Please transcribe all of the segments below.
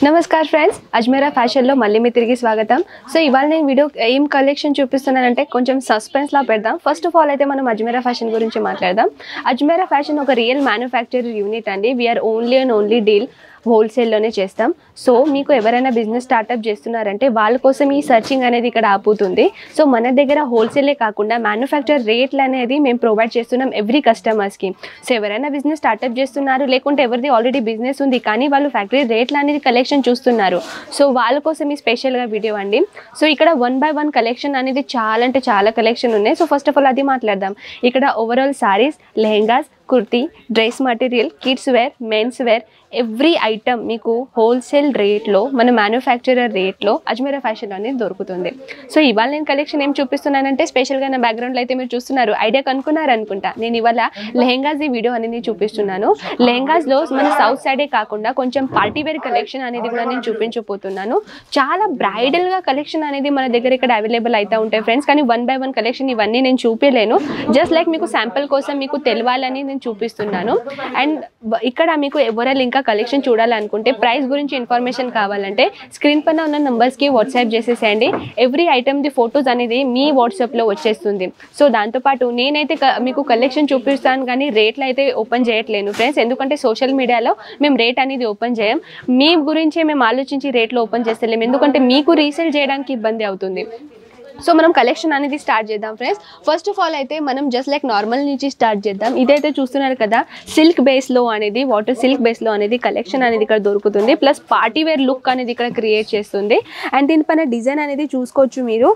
Namaskar friends, Ajmera ఫ్యాషన్లో మళ్ళీ మీ తిరిగి స్వాగతం. సో ఇవాళ నేను వీడియో ఏం కలెక్షన్ చూపిస్తున్నానంటే కొంచెం సస్పెన్స్లా పెడదాం. ఫస్ట్ ఆఫ్ ఆల్ అయితే మనం అజ్మేరా ఫ్యాషన్ గురించి మాట్లాడదాం. అజ్మేరా ఫ్యాషన్ ఒక రియల్ మ్యానుఫ్యాక్చరర్ యూనిట్ అండి. We are only and only deal హోల్సేల్లోనే చేస్తాం. సో మీకు ఎవరైనా బిజినెస్ స్టార్ట్అప్ చేస్తున్నారంటే వాళ్ళ కోసం ఈ సర్చింగ్ అనేది ఇక్కడ ఆపుతుంది. సో మన దగ్గర హోల్సేలే కాకుండా మ్యానుఫ్యాక్చర్ రేట్లు అనేది మేము ప్రొవైడ్ చేస్తున్నాం ఎవ్రీ కస్టమర్స్కి. సో ఎవరైనా బిజినెస్ స్టార్ట్అప్ చేస్తున్నారు, లేకుంటే ఎవరిది ఆల్రెడీ బిజినెస్ ఉంది కానీ వాళ్ళు ఫ్యాక్టరీ రేట్లు అనేది కలెక్షన్ చూస్తున్నారు, సో వాళ్ళ కోసం ఈ స్పెషల్గా వీడియో అండి. సో ఇక్కడ 1 by 1 కలెక్షన్ అనేది చాలా అంటే చాలా కలెక్షన్ ఉన్నాయి. సో ఫస్ట్ ఆఫ్ ఆల్ అది మాట్లాడదాం. ఇక్కడ overall saris, lehengas, kurti, dress material, kids wear, men's wear, every item మీకు హోల్సేల్ రేట్లో మన మ్యానుఫ్యాక్చరర్ రేట్లో అజ్మేరా ఫ్యాషన్ అనేది దొరుకుతుంది. సో ఇవాళ నేను కలెక్షన్ ఏం చూపిస్తున్నానంటే స్పెషల్గా నా బ్యాక్గ్రౌండ్లో అయితే మీరు చూస్తున్నారు, ఐడియా కనుక్కున్నారు అనుకుంటా. నేను ఇవాళ లెహెంగాస్ ఈ వీడియో అనేది చూపిస్తున్నాను. లెహెంగాస్లో మన సౌత్ సైడే కాకుండా కొంచెం పార్టీ వేర్ కలెక్షన్ అనేది కూడా నేను చూపించబోతున్నాను. చాలా బ్రైడల్గా కలెక్షన్ అనేది మన దగ్గర ఇక్కడ అవైలబుల్ అయితే ఉంటాయి ఫ్రెండ్స్. కానీ 1 by 1 కలెక్షన్ ఇవన్నీ నేను చూపించలేను. జస్ట్ లైక్ మీకు శాంపుల్ కోసం మీకు తెలియాలని నేను చూపిస్తున్నాను. అండ్ ఇక్కడ మీకు ఎవరైనా ఇంకా కలెక్షన్ చూడాలనుకుంటే ప్రైస్ గురించి ఇన్ఫర్మేషన్ కావాలంటే స్క్రీన్ పైన ఉన్న నెంబర్స్కి వాట్సాప్ చేసేసేయండి. ఎవ్రీ ఐటమ్ది ఫొటోస్ అనేది మీ వాట్సాప్లో వచ్చేస్తుంది. సో దాంతోపాటు నేనైతే మీకు కలెక్షన్ చూపిస్తాను కానీ రేట్లు అయితే ఓపెన్ చేయట్లేను ఫ్రెండ్స్. ఎందుకంటే సోషల్ మీడియాలో మేము రేట్ అనేది ఓపెన్ చేయం. మీ గురించే మేము ఆలోచించి రేట్లు ఓపెన్ చేస్తలేము, ఎందుకంటే మీకు రీసేల్ చేయడానికి ఇబ్బంది అవుతుంది. సో మనం కలెక్షన్ అనేది స్టార్ట్ చేద్దాం ఫ్రెండ్స్. ఫస్ట్ ఆఫ్ ఆల్ అయితే మనం జస్ట్ లైక్ నార్మల్ నుంచి స్టార్ట్ చేద్దాం. ఇదైతే చూస్తున్నారు కదా, సిల్క్ బేస్లో అనేది వాటర్ సిల్క్ బేస్లో అనేది కలెక్షన్ అనేది ఇక్కడ దొరుకుతుంది. ప్లస్ పార్టీ వేర్ లుక్ అనేది ఇక్కడ క్రియేట్ చేస్తుంది. అండ్ దీనిపైన డిజైన్ అనేది చూసుకోవచ్చు మీరు.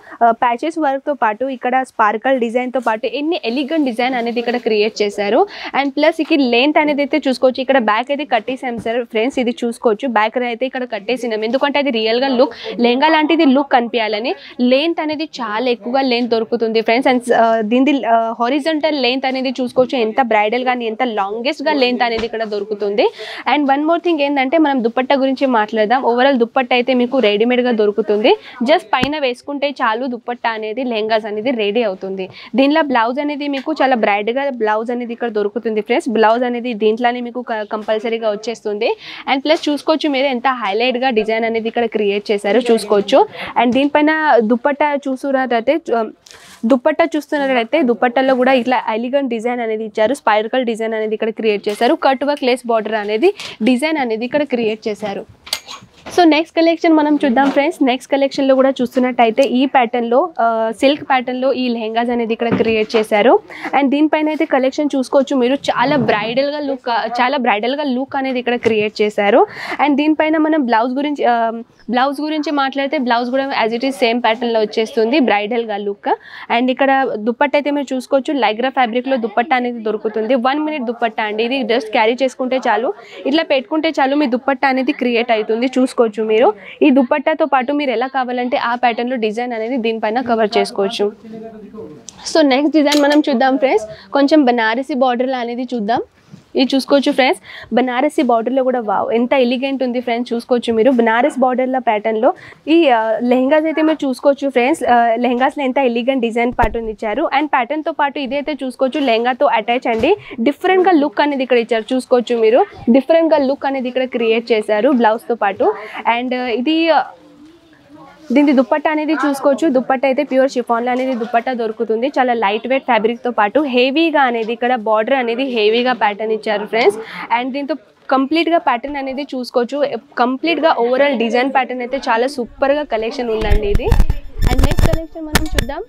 ప్యాచెస్ వర్క్తో పాటు ఇక్కడ స్పార్కల్ డిజైన్తో పాటు ఎన్ని ఎలిగెంట్ డిజైన్ అనేది ఇక్కడ క్రియేట్ చేశారు. అండ్ ప్లస్ ఇక్కడ లెంత్ అనేది అయితే చూసుకోవచ్చు. ఇక్కడ బ్యాక్ అయితే కట్టేసాం సార్ ఫ్రెండ్స్, ఇది చూసుకోవచ్చు. బ్యాక్ అయితే ఇక్కడ కట్టేసినాం ఎందుకంటే అది రియల్గా లుక్ లెహంగా లాంటిది లుక్ కనిపించాలని. లెంత్ అనేది చాలా ఎక్కువగా లెంత్ దొరుకుతుంది ఫ్రెండ్స్. అండ్ దీని హారిజంటల్ లెంత్ అనేది చూసుకోవచ్చు, ఎంత బ్రైడల్ కానీ ఎంత లాంగెస్ట్ గా లెంత్ అనేది ఇక్కడ దొరుకుతుంది. అండ్ వన్ మోర్ థింగ్ ఏంటంటే మనం దుపట్టా గురించి మాట్లాడదాం. ఓవరాల్ దుపట్టా అయితే మీకు రెడీమేడ్ గా దొరుకుతుంది. జస్ట్ పైన వేసుకుంటే చాలు దుపట్టా అనేది లెహంగాస్ అనేది రెడీ అవుతుంది. దీనిలో బ్లౌజ్ అనేది మీకు చాలా బ్రైడ్ గా బ్లౌజ్ అనేది ఇక్కడ దొరుకుతుంది ఫ్రెండ్స్. బ్లౌజ్ అనేది దీంట్లోనే మీకు కంపల్సరీగా వచ్చేస్తుంది. అండ్ ప్లస్ చూసుకోవచ్చు మీరు ఎంత హైలైట్ గా డిజైన్ అనేది ఇక్కడ క్రియేట్ చేశారో చూసుకోవచ్చు. అండ్ దీనిపైన దుపట్టా దుపట్టా చూస్తున్నట్లయితే దుపట్టాలో కూడా ఇట్లా ఎలిగెంట్ డిజైన్ అనేది ఇచ్చారు. స్పైరకల్ డిజైన్ అనేది ఇక్కడ క్రియేట్ చేశారు. కట్ వర్క్ లేస్ బార్డర్ అనేది డిజైన్ అనేది ఇక్కడ క్రియేట్ చేశారు. సో నెక్స్ట్ కలెక్షన్ మనం చూద్దాం ఫ్రెండ్స్. నెక్స్ట్ కలెక్షన్లో కూడా చూస్తున్నట్టయితే ఈ ప్యాటర్న్లో సిల్క్ ప్యాటర్న్లో ఈ లెహంగాస్ అనేది ఇక్కడ క్రియేట్ చేశారు. అండ్ దీనిపైన అయితే కలెక్షన్ చూసుకోవచ్చు మీరు, చాలా బ్రైడల్గా లుక్ అనేది ఇక్కడ క్రియేట్ చేశారు. అండ్ దీనిపైన మనం బ్లౌజ్ గురించి మాట్లాడితే బ్లౌజ్ కూడా యాజ్ ఇట్ ఈస్ సేమ్ ప్యాటర్న్లో వచ్చేస్తుంది, బ్రైడల్గా లుక్. అండ్ ఇక్కడ దుపట్టా అయితే మీరు చూసుకోవచ్చు, లైగ్రా ఫ్యాబ్రిక్లో దుపట్టా అనేది దొరుకుతుంది. 1 minute దుపట్టా అండి. ఇది జస్ట్ క్యారీ చేసుకుంటే చాలు, ఇట్లా పెట్టుకుంటే చాలు మీ దుపట్టా అనేది క్రియేట్ అవుతుంది. చూసుకోవచ్చు మీరు. ఈ దుపట్టాతో పాటు మీరు ఎలా కావాలంటే ఆ ప్యాటర్న్లో డిజైన్ అనేది దీనిపైన కవర్ చేసుకోవచ్చు. సో నెక్స్ట్ డిజైన్ మనం చూద్దాం ఫ్రెండ్స్. కొంచెం బనారసి బార్డర్ అనేది చూద్దాం. ఇది చూసుకోవచ్చు ఫ్రెండ్స్, బనారసి బార్డర్లో కూడా వావ్ ఎంత ఎలిగెంట్ ఉంది ఫ్రెండ్స్. చూసుకోవచ్చు మీరు బనారస్ బార్డర్ల ప్యాటర్న్లో ఈ లెహంగాస్ అయితే మీరు చూసుకోవచ్చు ఫ్రెండ్స్. లెహంగాస్లో ఎంత ఎలిగెంట్ డిజైన్ ప్యాటర్న్ ఇచ్చారు. అండ్ ప్యాటర్న్తో పాటు ఇదైతే చూసుకోవచ్చు లెహంగాతో అటాచ్ అండి. డిఫరెంట్గా లుక్ అనేది ఇక్కడ ఇచ్చారు. చూసుకోవచ్చు మీరు, డిఫరెంట్గా లుక్ అనేది ఇక్కడ క్రియేట్ చేశారు బ్లౌజ్తో పాటు. అండ్ దీని దుపట్టా అనేది చూసుకోవచ్చు. దుపట్టా అయితే ప్యూర్ షిఫాన్లో అనేది దుపట్టా దొరుకుతుంది. చాలా లైట్ వెయిట్ ఫ్యాబ్రిక్తో పాటు హెవీగా అనేది ఇక్కడ బార్డర్ అనేది హెవీగా ప్యాటర్న్ ఇచ్చారు ఫ్రెండ్స్. అండ్ దీంతో కంప్లీట్గా ప్యాటర్న్ అనేది చూసుకోవచ్చు. కంప్లీట్గా ఓవరాల్ డిజైన్ ప్యాటర్న్ అయితే చాలా సూపర్గా కలెక్షన్ ఉందండి ఇది. అండ్ నెక్స్ట్ కలెక్షన్ మనం చూద్దాం.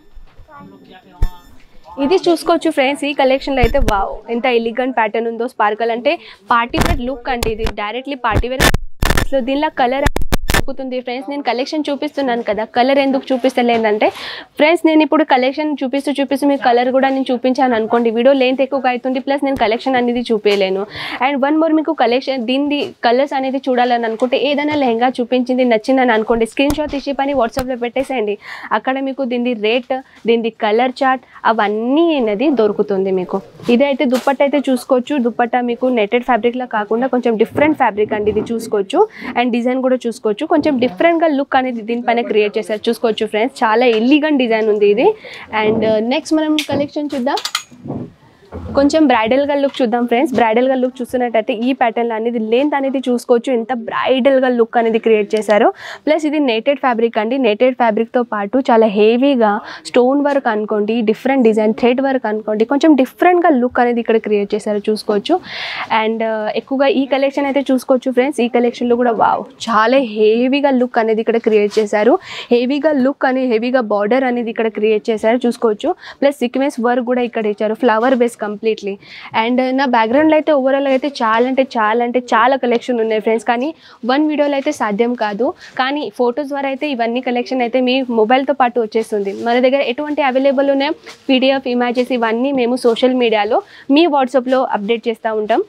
ఇది చూసుకోవచ్చు ఫ్రెండ్స్, ఈ కలెక్షన్లో అయితే వావ్ ఎంత ఎలిగెంట్ ప్యాటర్న్ ఉందో. స్పార్కల్ అంటే పార్టీ వేర్ లుక్ అంటే ఇది డైరెక్ట్లీ పార్టీ వేర్. సో దీనిలో కలర్ దొరుకుతుంది ఫ్రెండ్స్. నేను కలెక్షన్ చూపిస్తున్నాను కదా, కలర్ ఎందుకు చూపిస్తలేదంటే ఫ్రెండ్స్ నేను ఇప్పుడు కలెక్షన్ చూపిస్తూ మీకు కలర్ కూడా నేను చూపించాను అనుకోండి, వీడియో లెంత్ ఎక్కువగా అవుతుంది. ప్లస్ నేను కలెక్షన్ అనేది చూపించలేను. అండ్ వన్ మోర్, మీకు కలెక్షన్ దీని కలర్స్ అనేది చూడాలని అనుకుంటే ఏదైనా లెహంగా చూపించింది నచ్చిందని అనుకోండి, స్క్రీన్ షాట్ తీసి పని వాట్సాప్లో పెట్టేసేయండి. అక్కడ మీకు దీని రేట్, దీని కలర్ చార్ట్ అవన్నీ అనేది దొరుకుతుంది మీకు. ఇదైతే దుపట్టా అయితే చూసుకోవచ్చు. దుపట్టా మీకు నెటెడ్ ఫ్యాబ్రిక్లా కాకుండా కొంచెం డిఫరెంట్ ఫ్యాబ్రిక్ అండి, ఇది చూసుకోవచ్చు. అండ్ డిజైన్ కూడా చూసుకోవచ్చు, కొంచెం డిఫరెంట్గా లుక్ అనేది దీనిపైన క్రియేట్ చేశారు. చూసుకోవచ్చు ఫ్రెండ్స్, చాలా ఎలిగెంట్ డిజైన్ ఉంది ఇది. అండ్ నెక్స్ట్ మనం కలెక్షన్ చూద్దాం. కొంచెం బ్రైడల్గా లుక్ చూద్దాం ఫ్రెండ్స్. బ్రైడల్గా లుక్ చూస్తున్నట్టయితే ఈ ప్యాటర్న్ అనేది లెంత్ అనేది చూసుకోవచ్చు, ఎంత బ్రైడల్గా లుక్ అనేది క్రియేట్ చేశారు. ప్లస్ ఇది నేటెడ్ ఫ్యాబ్రిక్ అండి. నేటెడ్ ఫ్యాబ్రిక్తో పాటు చాలా హెవీగా స్టోన్ వర్క్ అనుకోండి, డిఫరెంట్ డిజైన్ థ్రెడ్ వర్క్ అనుకోండి, కొంచెం డిఫరెంట్గా లుక్ అనేది ఇక్కడ క్రియేట్ చేశారు చూసుకోవచ్చు. అండ్ ఎక్కువగా ఈ కలెక్షన్ అయితే చూసుకోవచ్చు ఫ్రెండ్స్. ఈ కలెక్షన్లో కూడా వావ్ చాలా హెవీగా లుక్ అనేది ఇక్కడ క్రియేట్ చేశారు. హెవీగా లుక్ అని హెవీగా బార్డర్ అనేది ఇక్కడ క్రియేట్ చేశారు చూసుకోవచ్చు. ప్లస్ సీక్వెన్స్ వర్క్ కూడా ఇక్కడ ఇచ్చారు, ఫ్లవర్ బేస్ కంప్లీట్లీ. అండ్ నా బ్యాక్గ్రౌండ్లో అయితే ఓవరాల్గా అయితే చాలా కలెక్షన్ ఉన్నాయి ఫ్రెండ్స్. కానీ వన్ వీడియోలో అయితే సాధ్యం కాదు. కానీ ఫొటోస్ ద్వారా అయితే ఇవన్నీ కలెక్షన్ అయితే మీ మొబైల్తో పాటు వచ్చేస్తుంది. మన దగ్గర ఎటువంటి అవైలబుల్ ఉన్నాయి PDF ఇమేజెస్ ఇవన్నీ మేము సోషల్ మీడియాలో మీ వాట్సాప్లో అప్డేట్ చేస్తూ ఉంటాం.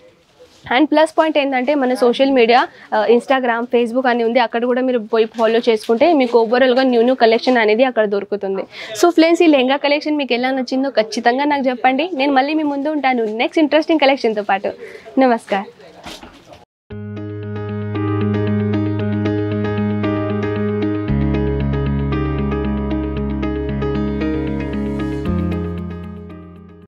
అండ్ ప్లస్ పాయింట్ ఏంటంటే మన సోషల్ మీడియా ఇన్స్టాగ్రామ్, ఫేస్బుక్ అని ఉంది, అక్కడ కూడా మీరు పోయి ఫాలో చేసుకుంటే మీకు ఓవరాల్గా న్యూ కలెక్షన్ అనేది అక్కడ దొరుకుతుంది. సో ఫ్రెండ్స్, ఈ లెహంగా కలెక్షన్ మీకు ఎలా నచ్చిందో ఖచ్చితంగా నాకు చెప్పండి. నేను మళ్ళీ మీ ముందు ఉంటాను నెక్స్ట్ ఇంట్రెస్టింగ్ కలెక్షన్తో పాటు. నమస్కారం.